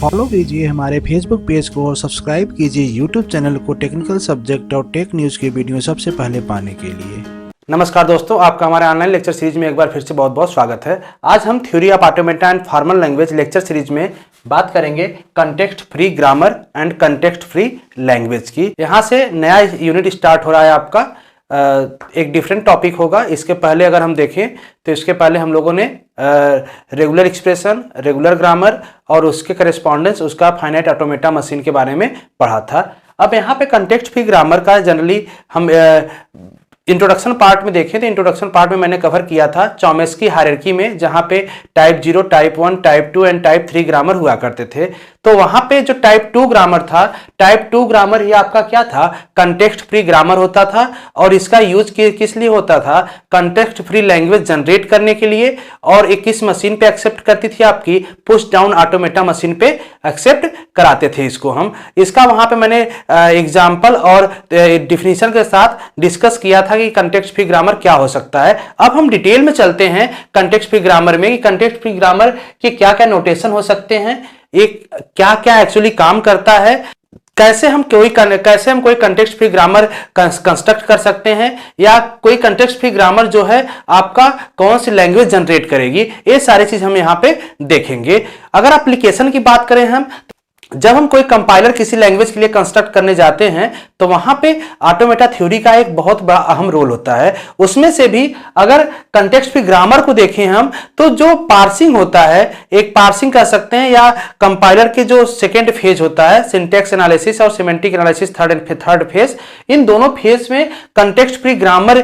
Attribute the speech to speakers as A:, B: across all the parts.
A: Follow कीजिए हमारे Facebook page को और सब्सक्राइब कीजिए यूट्यूब चैनल को टेक्निकल सब्जेक्ट और टेक न्यूज़ की वीडियो सबसे पहले पाने के लिए।
B: नमस्कार दोस्तों, आपका हमारे ऑनलाइन लेक्चर सीरीज में एक बार फिर से बहुत बहुत स्वागत है। आज हम theory of automata and formal language lecture series में बात करेंगे context free grammar and context free language की। यहाँ से नया यूनिट स्टार्ट हो रहा है आपका। एक डिफरेंट टॉपिक होगा। इसके पहले अगर हम देखें तो इसके पहले हम लोगों ने रेगुलर एक्सप्रेशन, रेगुलर ग्रामर और उसके करेस्पॉन्डेंस, उसका फाइनाइट ऑटोमेटा मशीन के बारे में पढ़ा था। अब यहाँ पे कंटेक्स्ट फ्री ग्रामर का जनरली हम इंट्रोडक्शन पार्ट में देखें तो इंट्रोडक्शन पार्ट में मैंने कवर किया था चॉम्स्की हायरार्की में, जहां पे type 0, type 1, type 2 and type 3 grammar हुआ करते थे। तो वहां पे जो टाइप 2 ग्रामर था, टाइप 2 ग्रामर ही आपका क्या था, कंटेक्स्ट फ्री ग्रामर होता था। और इसका यूज किस लिए होता था, कंटेक्स्ट फ्री लैंग्वेज जनरेट करने के लिए। और एक किस मशीन पे एक्सेप्ट करती थी, आपकी पुश डाउन ऑटोमेटा मशीन पे एक्सेप्ट कराते थे इसको हम। इसका वहां पे मैंने एग्जाम्पल और डिफिनीशन के साथ डिस्कस किया था कि कंटेक्स्ट फ्री ग्रामर क्या हो सकता है। अब हम डिटेल में चलते हैं कंटेक्स्ट फ्री ग्रामर में कि कंटेक्स्ट फ्री ग्रामर के क्या क्या नोटेशन हो सकते हैं, एक क्या क्या एक्चुअली काम करता है, कैसे हम कोई कंटेक्स्ट फ्री ग्रामर कंस्ट्रक्ट कर सकते हैं, या कोई कंटेक्स्ट फ्री ग्रामर जो है आपका कौन सी लैंग्वेज जनरेट करेगी। ये सारी चीज हम यहाँ पे देखेंगे। अगर एप्लीकेशन की बात करें हम, जब हम कोई कंपाइलर किसी लैंग्वेज के लिए कंस्ट्रक्ट करने जाते हैं तो वहां पे ऑटोमेटा थ्योरी का एक बहुत बड़ा अहम रोल होता है। उसमें से भी अगर कंटेक्स्ट फ्री ग्रामर को देखें हम, तो जो पार्सिंग होता है, एक पार्सिंग कर सकते हैं, या कंपाइलर के जो सेकेंड फेज होता है, सिंटैक्स एनालिसिस और सिमेंटिक एनालिसिस थर्ड फेज, इन दोनों फेज में कंटेक्स्ट फ्री ग्रामर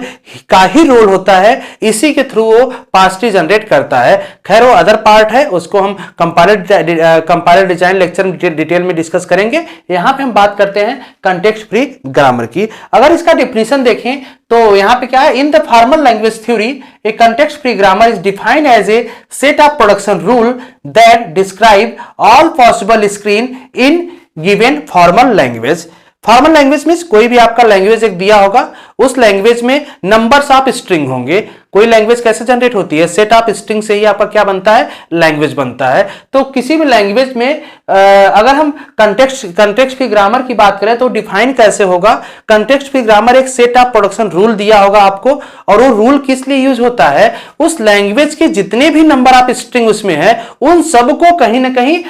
B: का ही रोल होता है। इसी के थ्रू वो पार्स जनरेट करता है। खैर वो अदर पार्ट है, उसको हम कंपाइलर डिजाइन लेक्चर में डिटेल में डिस्कस करेंगे। यहां पे हम बात करते हैं कंटेक्स्ट फ्री ग्रामर की। अगर इसका डेफिनेशन देखें तो यहां पे क्या है, in the formal language theory a context free grammar is defined as a set of production rule that describe all possible screen in given formal language. Formal language means कोई भी आपका लैंग्वेज एक दिया होगा, उस लैंग्वेज में numbers of string होंगे। कोई लैंग्वेज कैसे जनरेट होती है, सेट ऑफ स्ट्रिंग से ही आपका क्या बनता है, लैंग्वेज बनता है। तो किसी भी लैंग्वेज में अगर हम कंटेक्स्ट फ्री ग्रामर की बात करें तो डिफाइन कैसे होगा, कंटेक्स्ट फ्री ग्रामर एक सेट ऑफ प्रोडक्शन रूल दिया होगा आपको, और वो रूल किस लिए यूज होता है, उस लैंग्वेज के जितने भी नंबर ऑफ स्ट्रिंग उसमें है उन सबको कहीं ना कहीं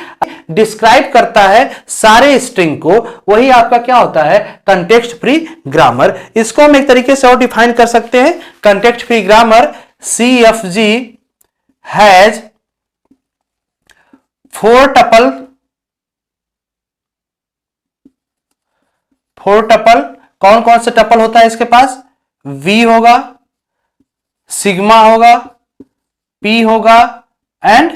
B: डिस्क्राइब करता है, सारे स्ट्रिंग को। वही आपका क्या होता है, कंटेक्स्ट फ्री ग्रामर। इसको हम एक तरीके से और डिफाइन कर सकते हैं, context free grammar CFG has 4 tuple कौन कौन से टपल होता है इसके पास, V होगा, सिग्मा होगा, P होगा एंड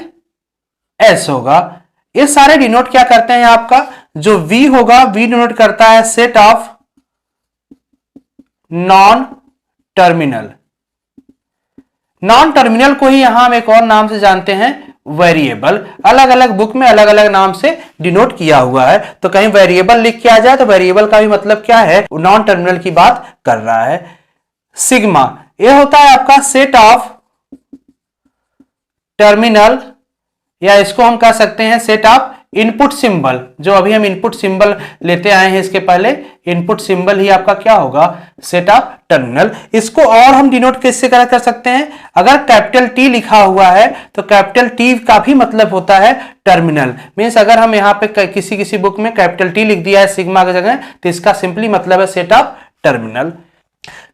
B: S होगा। ये सारे डिनोट क्या करते हैं, आपका जो V होगा, V डिनोट करता है set of non terminal. Non terminal को ही यहां हम एक और नाम से जानते हैं, वेरिएबल। अलग अलग बुक में अलग अलग नाम से डिनोट किया हुआ है। तो कहीं वेरिएबल लिख के आ जाए तो वेरिएबल का भी मतलब क्या है, नॉन टर्मिनल की बात कर रहा है। सिग्मा ये होता है आपका सेट ऑफ टर्मिनल, या इसको हम कह सकते हैं सेट ऑफ इनपुट सिंबल। जो अभी हम इनपुट सिंबल लेते आए हैं, इसके पहले इनपुट सिंबल ही आपका क्या होगा, सेट ऑफ टर्मिनल। इसको और हम डिनोट कैसे कर सकते हैं, अगर कैपिटल T लिखा हुआ है तो कैपिटल T का भी मतलब होता है टर्मिनल। मींस अगर हम यहां पे किसी बुक में कैपिटल T लिख दिया है सिग्मा की जगह, तो इसका सिंपली मतलब है set of terminal.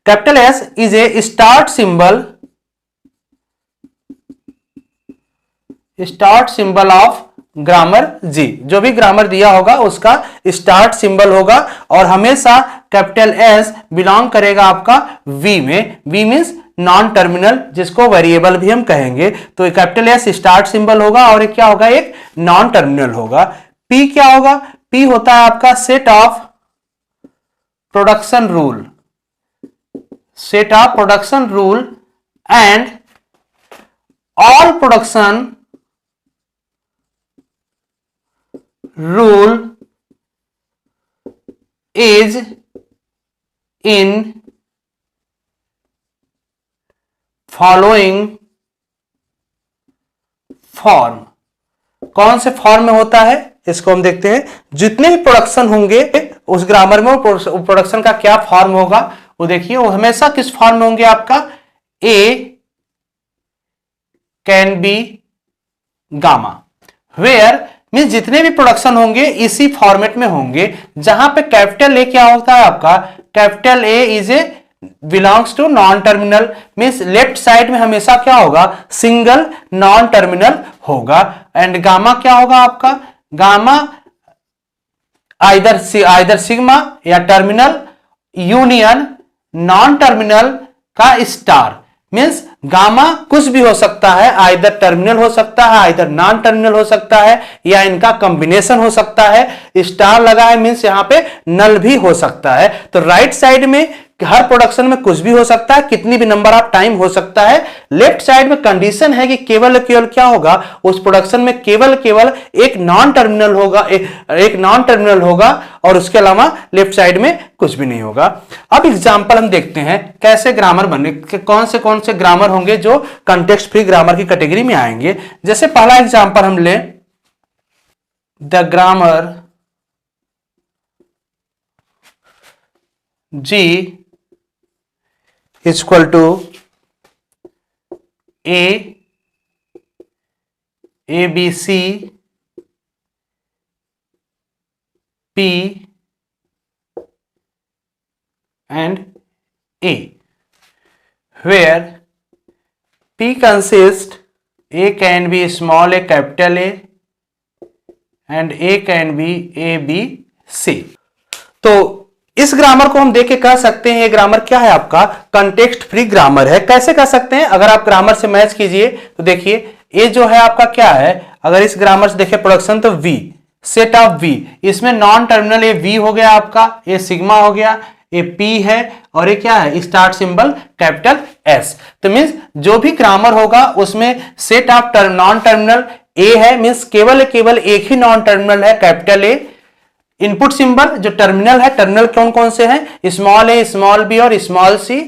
B: Capital S is a start symbol of grammar G। जो भी ग्रामर दिया होगा उसका स्टार्ट सिंबल होगा, और हमेशा कैपिटल S बिलोंग करेगा आपका V में। V मींस नॉन टर्मिनल, जिसको वेरिएबल भी हम कहेंगे। तो कैपिटल S स्टार्ट सिंबल होगा, और क्या होगा, एक नॉन टर्मिनल होगा। P क्या होगा, P होता है आपका set of production rule and all production rule is in following form। कौन से फॉर्म में होता है, इसको हम देखते हैं। जितने भी प्रोडक्शन होंगे उस ग्रामर में, प्रोडक्शन का क्या फॉर्म होगा वो देखिए, वो हमेशा किस फॉर्म में होंगे आपका, A can be gamma, where mean जितने भी प्रोडक्शन होंगे इसी फॉर्मेट में होंगे, जहां पे कैपिटल ए क्या होता है आपका, capital A is A belongs to non terminal, means left side में हमेशा क्या होगा, सिंगल नॉन टर्मिनल होगा। एंड गामा क्या होगा आपका, गामा आइदर सिग्मा या टर्मिनल यूनियन नॉन टर्मिनल का स्टार, मीन्स गामा कुछ भी हो सकता है, आइदर टर्मिनल हो सकता है, आइदर नॉन टर्मिनल हो सकता है, या इनका कॉम्बिनेशन हो सकता है। स्टार लगा है मीन्स यहां पे नल भी हो सकता है। तो राइट साइड में हर प्रोडक्शन में कुछ भी हो सकता है, कितनी भी नंबर ऑफ टाइम हो सकता है। लेफ्ट साइड में कंडीशन है कि केवल क्या होगा, उस प्रोडक्शन में केवल एक नॉन टर्मिनल होगा, एक नॉन टर्मिनल होगा, और उसके अलावा लेफ्ट साइड में कुछ भी नहीं होगा। अब एग्जांपल हम देखते हैं कैसे ग्रामर बने, कौन से ग्रामर होंगे जो कॉन्टेक्स्ट फ्री ग्रामर की कैटेगरी में आएंगे। जैसे पहला एग्जांपल हम लें, the grammar G is equal to A, ABC, P and A, where P consists, A can be small a, capital A, and A can be A, B, C। तो इस grammar को हम देख के कह सकते हैं ये ग्रामर क्या है आपका, कंटेक्स्ट फ्री ग्रामर है। कैसे कह सकते हैं, अगर आप ग्रामर से मैच कीजिए तो देखिए ये जो है आपका क्या है, अगर इस ग्रामर से देखें प्रोडक्शन तो V, सेट ऑफ V, इसमें नॉन टर्मिनल ये V हो गया आपका, ये सिग्मा हो गया, ये P है, और ये क्या है, स्टार्ट सिंबल कैपिटल S। तो मीन्स जो भी ग्रामर होगा उसमें set of non terminal A है, मीन्स केवल एक ही नॉन टर्मिनल है, कैपिटल A। इनपुट सिंबल जो टर्मिनल है, टर्मिनल कौन कौन से हैं, स्मॉल ए, स्मॉल बी और small C.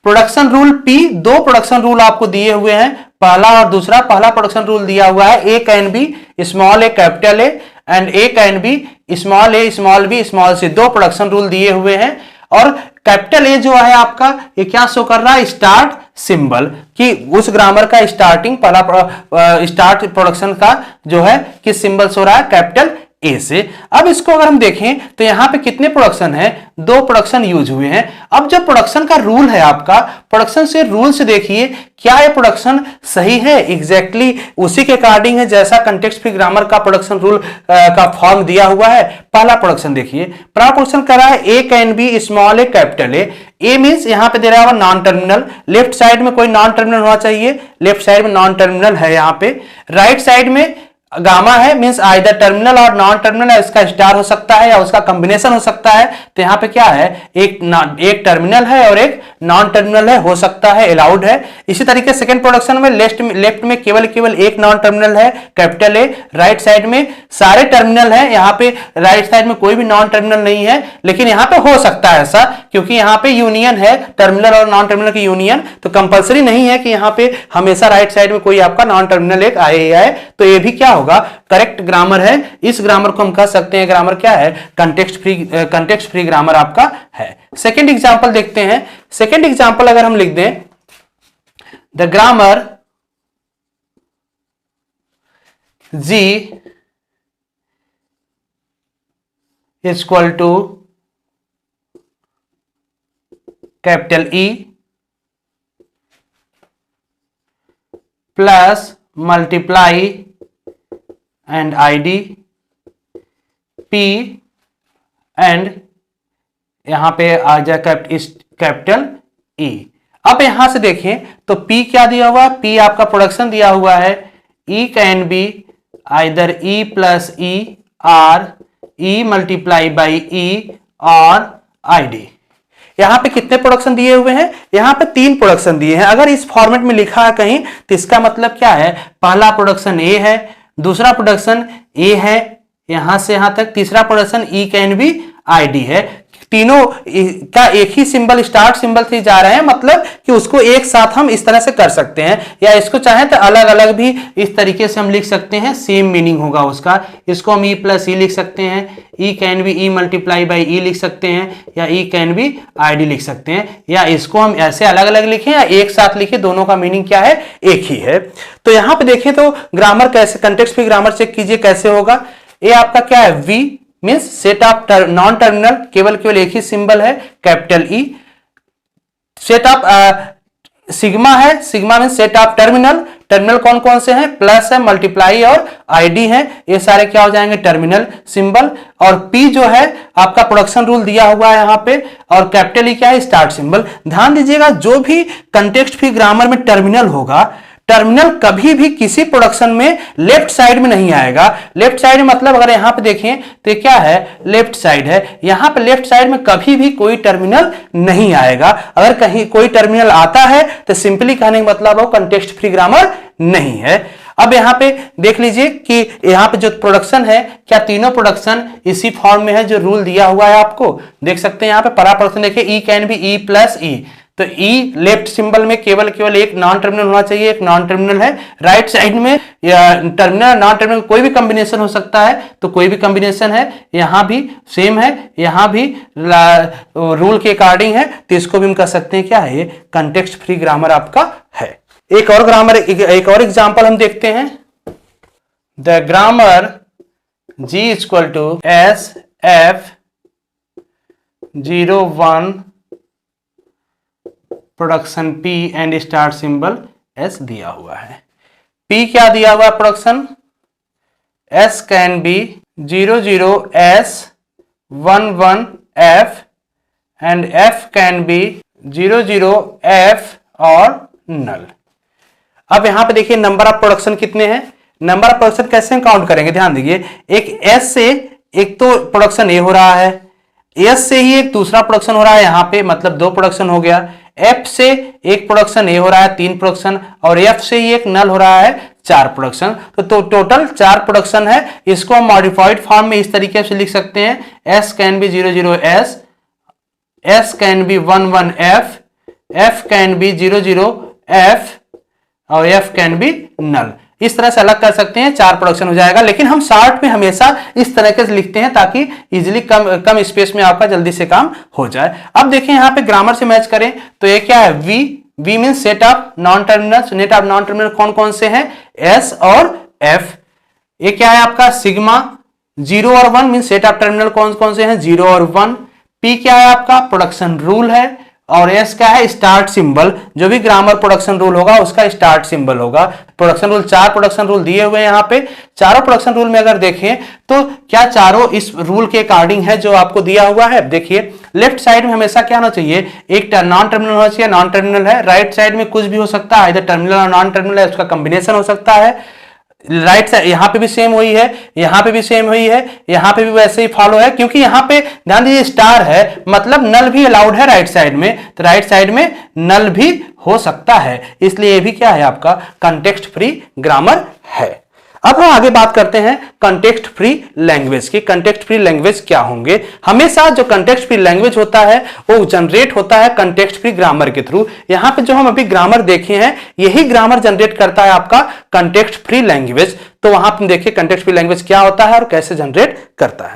B: Production rule P, दो प्रोडक्शन रूल आपको दिए हुए हैं, पहला और दूसरा। पहला प्रोडक्शन रूल दिया हुआ है A can be small A capital A and A can be small A small B small C, दो प्रोडक्शन रूल दिए हुए हैं। और कैपिटल ए जो है आपका, ये क्या शो कर रहा है, स्टार्ट सिंबल, कि उस ग्रामर का स्टार्टिंग पहला स्टार्ट प्रोडक्शन का जो है किस सिंबल शो रहा है, कैपिटल ए से। अब इसको अगर हम देखें तो यहां पे कितने प्रोडक्शन है, दो प्रोडक्शन यूज हुए हैं। अब जो प्रोडक्शन का रूल है आपका, प्रोडक्शन से रूल से देखिए क्या ये प्रोडक्शन सही है, एग्जैक्टली उसी के अकॉर्डिंग है जैसा कंटेक्स्ट फ्री ग्रामर का प्रोडक्शन रूल का फॉर्म दिया हुआ है। पहला प्रोडक्शन देखिए, पहला प्रोडक्शन कर रहा है A can be small A capital A means यहां पे दे रहा है नॉन टर्मिनल, लेफ्ट साइड में कोई नॉन टर्मिनल होना चाहिए, लेफ्ट साइड में नॉन टर्मिनल है यहां पे। राइट साइड में गामा है, मींस आइदर टर्मिनल और नॉन टर्मिनल है, इसका स्टार हो सकता है या उसका कॉम्बिनेशन हो सकता है। तो यहां पे क्या है, एक टर्मिनल है और एक नॉन टर्मिनल है, हो सकता है, अलाउड है। इसी तरीके सेकंड प्रोडक्शन में लेफ्ट में केवल एक नॉन टर्मिनल है, कैपिटल ए। राइट साइड में सारे टर्मिनल है, यहां पे राइट साइड में कोई भी नॉन टर्मिनल नहीं है, लेकिन यहां पे हो सकता है ऐसा, क्योंकि यहां पे यूनियन है, टर्मिनल और नॉन टर्मिनल की यूनियन। तो कंपलसरी नहीं है कि यहां पे हमेशा राइट साइड में कोई आपका नॉन टर्मिनल एक आए। तो ये भी क्या होगा, करेक्ट ग्रामर है। इस ग्रामर को हम कह सकते हैं ग्रामर क्या है, कंटेक्स्ट फ्री ग्रामर आपका है। सेकंड एग्जांपल देखते हैं। सेकंड एग्जांपल अगर हम लिख दें, the grammar G is equal to capital E plus multiply and ID P and यहां पे आ जाए कैपिटल E। अब यहां से देखें तो P क्या दिया हुआ है, P आपका प्रोडक्शन दिया हुआ है, E can be either E plus E और E मल्टीप्लाई बाई E और ID। यहां पे कितने प्रोडक्शन दिए हुए हैं, यहां पे 3 प्रोडक्शन दिए हैं। अगर इस फॉर्मेट में लिखा है कहीं तो इसका मतलब क्या है, पहला प्रोडक्शन A है, दूसरा प्रोडक्शन A है यहां से यहां तक, तीसरा production E can be ID है। तीनों का एक ही सिंबल स्टार्ट सिंबल से जा रहे हैं, मतलब कि उसको एक साथ हम इस तरह से कर सकते हैं, या इसको चाहें तो अलग अलग भी इस तरीके से हम लिख सकते हैं, सेम मीनिंग होगा उसका। इसको हम ई प्लस ई लिख सकते हैं, E can be E multiply by E लिख सकते हैं, या E can be I D लिख सकते हैं, या इसको हम ऐसे अलग अलग लिखें या एक साथ लिखें, दोनों का मीनिंग क्या है, एक ही है। तो यहां पे देखें तो ग्रामर कैसे, कंटेक्स्ट फ्री ग्रामर चेक कीजिए कैसे होगा। ये आपका क्या है, V means set of non terminal, केवल एक ही सिंबल है, capital E. Set of sigma है, sigma means set of terminal, terminal कौन कौन से हैं, प्लस है, मल्टीप्लाई और आईडी है, ये सारे क्या हो जाएंगे, टर्मिनल सिंबल। और पी जो है आपका प्रोडक्शन रूल दिया हुआ है यहाँ पे, और कैपिटल ई क्या है, स्टार्ट सिंबल। ध्यान दीजिएगा, जो भी कंटेक्स्ट फ्री ग्रामर में टर्मिनल होगा, टर्मिनल कभी भी किसी प्रोडक्शन में लेफ्ट साइड में नहीं आएगा। लेफ्ट साइड मतलब अगर यहां पे देखें तो ये क्या है, लेफ्ट साइड है, यहां पे लेफ्ट साइड में कभी भी कोई टर्मिनल नहीं आएगा। अगर कहीं कोई टर्मिनल आता है तो सिंपली कहने का मतलब वो कंटेक्स्ट फ्री ग्रामर नहीं है। अब यहां पे देख लीजिए कि यहां पे जो प्रोडक्शन है, क्या तीनों प्रोडक्शन इसी फॉर्म में है जो रूल दिया हुआ है, आपको देख सकते हैं यहां पे। पहला प्रोडक्शन देखिए, ई कैन बी ई प्लस ई, तो ई लेफ्ट सिंबल में केवल एक नॉन टर्मिनल होना चाहिए, एक नॉन टर्मिनल है। राइट साइड में टर्मिनल नॉन टर्मिनल कोई भी कॉम्बिनेशन हो सकता है, तो कोई भी कॉम्बिनेशन है, यहां भी सेम है, यहां भी रूल के अकॉर्डिंग है, तो इसको भी हम कह सकते हैं क्या है, ये कंटेक्स्ट फ्री ग्रामर आपका है। एक और ग्रामर, एक और एग्जांपल हम देखते हैं। The grammar G equal to S F 01 production P and start symbol S दिया हुआ है। P क्या दिया हुआ है production, S can be 00S 11F and F can be 00F और नल। अब यहां पे देखिए नंबर ऑफ प्रोडक्शन कितने हैं, नंबर ऑफ प्रोडक्शन कैसे काउंट करेंगे, ध्यान दीजिए। एक S से एक तो प्रोडक्शन A हो रहा है, S से ही एक दूसरा प्रोडक्शन हो रहा है यहां पे, मतलब 2 प्रोडक्शन हो गया। F से एक प्रोडक्शन A हो रहा है, 3 प्रोडक्शन, और F से ही एक नल हो रहा है, 4 प्रोडक्शन। तो टोटल 4 प्रोडक्शन है। इसको हम मॉडिफाइड फॉर्म में इस तरीके से लिख सकते हैं, S can be 00S, S can B 11F, F can be 00F और F कैन बी नल। इस तरह से अलग कर सकते हैं, 4 प्रोडक्शन हो जाएगा। लेकिन हम शॉर्ट में हमेशा इस तरीके से लिखते हैं ताकि इजीली कम स्पेस में आपका जल्दी से काम हो जाए। अब देखिए यहाँ पे ग्रामर से मैच करें तो ये क्या है, V mean set of non terminal. Net of non terminal कौन कौन से हैं, S और F। ये क्या है आपका सिग्मा 0 और 1 मीन सेट ऑफ टर्मिनल कौन कौन से हैं, 0 और 1। P क्या है आपका प्रोडक्शन रूल है, और S क्या है स्टार्ट सिंबल। जो भी ग्रामर प्रोडक्शन रूल होगा उसका स्टार्ट सिंबल होगा। प्रोडक्शन रूल 4 प्रोडक्शन रूल दिए हुए हैं यहाँ पे। चारों प्रोडक्शन रूल में अगर देखें तो क्या चारों इस रूल के अकॉर्डिंग है जो आपको दिया हुआ है। देखिए लेफ्ट साइड में हमेशा क्या होना चाहिए, एक नॉन टर्मिनल होना चाहिए, नॉन टर्मिनल है। राइट साइड में कुछ भी हो सकता है, इधर टर्मिनल और नॉन टर्मिनल है, उसका कॉम्बिनेशन हो सकता है। राइट साइड यहां पे भी सेम हुई है, यहां पे भी सेम हुई है, यहां पे भी वैसे ही फॉलो है, क्योंकि यहां पे ध्यान दीजिए स्टार है, मतलब नल भी अलाउड है राइट साइड में, तो राइट साइड में नल भी हो सकता है। इसलिए ये भी क्या है आपका कंटेक्स्ट फ्री ग्रामर है। अब हम आगे बात करते हैं कंटेक्स्ट फ्री लैंग्वेज की। कंटेक्स्ट फ्री लैंग्वेज क्या होंगे। हमेशा जो कंटेक्स्ट फ्री लैंग्वेज होता है वो जनरेट होता है कंटेक्स्ट फ्री ग्रामर के थ्रू। यहां पे जो हम अभी ग्रामर देखे हैं यही ग्रामर जनरेट करता है आपका कंटेक्स्ट फ्री लैंग्वेज। तो वहां पर देखिए कंटेक्स्ट फ्री लैंग्वेज क्या होता है और कैसे जनरेट करता है।